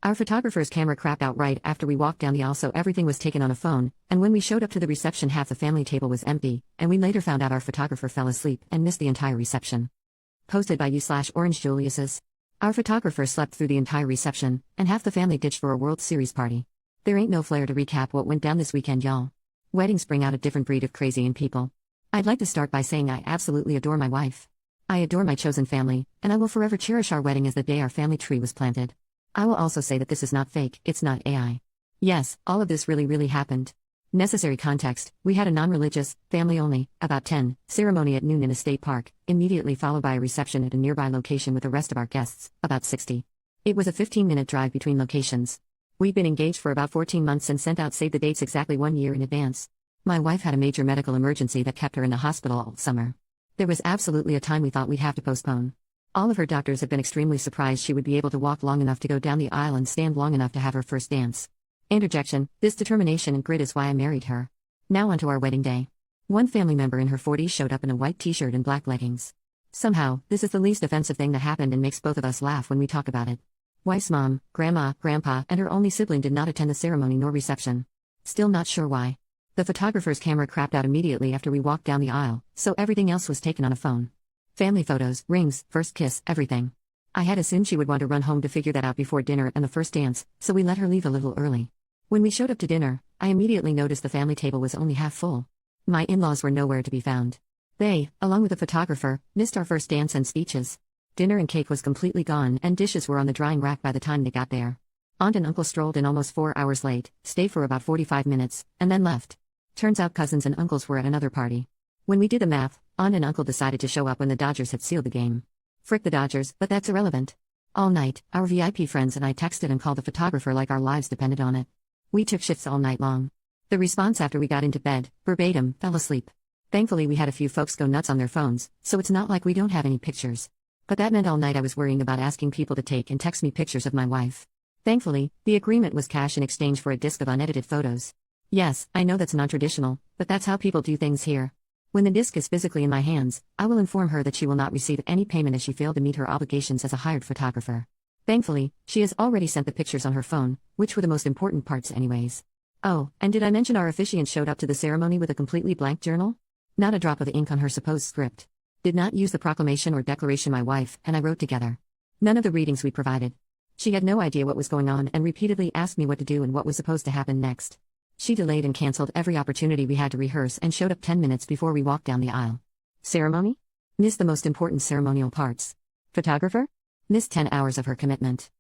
Our photographer's camera crapped out right after we walked down the aisle, so everything was taken on a phone, and when we showed up to the reception, half the family table was empty, and we later found out our photographer fell asleep and missed the entire reception. Posted by you/orangejuuliuses. Our photographer slept through the entire reception, and half the family ditched for a World Series party. There ain't no flair to recap what went down this weekend, y'all. Weddings bring out a different breed of crazy in people. I'd like to start by saying I absolutely adore my wife. I adore my chosen family, and I will forever cherish our wedding as the day our family tree was planted. I will also say that this is not fake, it's not AI. Yes, all of this really happened. Necessary context: we had a non-religious, family-only, about 10, ceremony at noon in a state park, immediately followed by a reception at a nearby location with the rest of our guests, about 60. It was a 15-minute drive between locations. We'd been engaged for about 14 months and sent out save the dates exactly 1 year in advance. My wife had a major medical emergency that kept her in the hospital all summer. There was absolutely a time we thought we'd have to postpone. All of her doctors had been extremely surprised she would be able to walk long enough to go down the aisle and stand long enough to have her first dance. Interjection: this determination and grit is why I married her. Now onto our wedding day. One family member in her 40s showed up in a white t-shirt and black leggings. Somehow, this is the least offensive thing that happened and makes both of us laugh when we talk about it. Wife's mom, grandma, grandpa, and her only sibling did not attend the ceremony nor reception. Still not sure why. The photographer's camera crapped out immediately after we walked down the aisle, so everything else was taken on a phone. Family photos, rings, first kiss, everything. I had assumed she would want to run home to figure that out before dinner and the first dance, so we let her leave a little early. When we showed up to dinner, I immediately noticed the family table was only half full. My in-laws were nowhere to be found. They, along with the photographer, missed our first dance and speeches. Dinner and cake was completely gone, and dishes were on the drying rack by the time they got there. Aunt and uncle strolled in almost 4 hours late, stayed for about 45 minutes, and then left. Turns out cousins and uncles were at another party. When we did the math, Aunt and uncle decided to show up when the Dodgers had sealed the game. Frick the Dodgers, but that's irrelevant. All night, our VIP friends and I texted and called the photographer like our lives depended on it. We took shifts all night long. The response after we got into bed, verbatim, fell asleep. Thankfully we had a few folks go nuts on their phones, so it's not like we don't have any pictures. But that meant all night I was worrying about asking people to take and text me pictures of my wife. Thankfully, the agreement was cash in exchange for a disc of unedited photos. Yes, I know that's non-traditional, but that's how people do things here. When the disc is physically in my hands, I will inform her that she will not receive any payment as she failed to meet her obligations as a hired photographer. Thankfully, she has already sent the pictures on her phone, which were the most important parts anyways. Oh, and did I mention our officiant showed up to the ceremony with a completely blank journal? Not a drop of ink on her supposed script. Did not use the proclamation or declaration my wife and I wrote together. None of the readings we provided. She had no idea what was going on and repeatedly asked me what to do and what was supposed to happen next. She delayed and canceled every opportunity we had to rehearse and showed up 10 minutes before we walked down the aisle. Ceremony? Missed the most important ceremonial parts. Photographer? Missed 10 hours of her commitment.